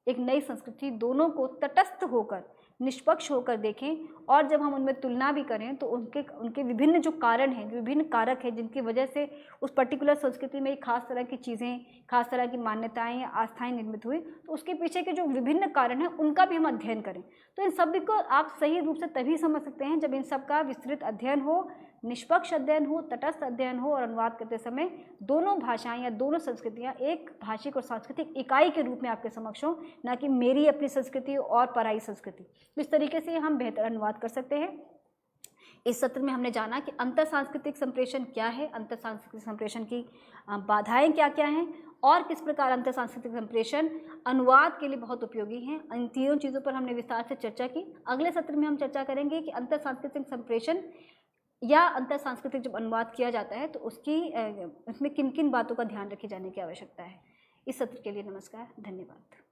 एक नई संस्कृति दोनों को तटस्थ होकर, निष्पक्ष होकर देखें, और जब हम उनमें तुलना भी करें तो उनके विभिन्न जो कारण हैं, विभिन्न कारक हैं जिनकी वजह से उस पर्टिकुलर संस्कृति में एक खास तरह की चीज़ें, खास तरह की मान्यताएं या आस्थाएं निर्मित हुई, तो उसके पीछे के जो विभिन्न कारण हैं उनका भी हम अध्ययन करें। तो इन सभी को आप सही रूप से तभी समझ सकते हैं जब इन सब का विस्तृत अध्ययन हो, निष्पक्ष अध्ययन हो, तटस्थ अध्ययन हो, और अनुवाद करते समय दोनों भाषाएं या दोनों संस्कृतियां एक भाषिक और सांस्कृतिक इकाई के रूप में आपके समक्ष हो, ना कि मेरी अपनी संस्कृति और पराई संस्कृति। इस तरीके से हम बेहतर अनुवाद कर सकते हैं। इस सत्र में हमने जाना कि अंतर सांस्कृतिक संप्रेषण क्या है, अंतर सांस्कृतिक संप्रेषण की बाधाएं क्या क्या हैं, और किस प्रकार अंतर सांस्कृतिक संप्रेषण अनुवाद के लिए बहुत उपयोगी हैं। इन तीनों चीज़ों पर हमने विस्तार से चर्चा की। अगले सत्र में हम चर्चा करेंगे कि अंतर सांस्कृतिक संप्रेषण या अंतर सांस्कृतिक जब अनुवाद किया जाता है तो उसमें किन किन बातों का ध्यान रखे जाने की आवश्यकता है। इस सत्र के लिए नमस्कार, धन्यवाद।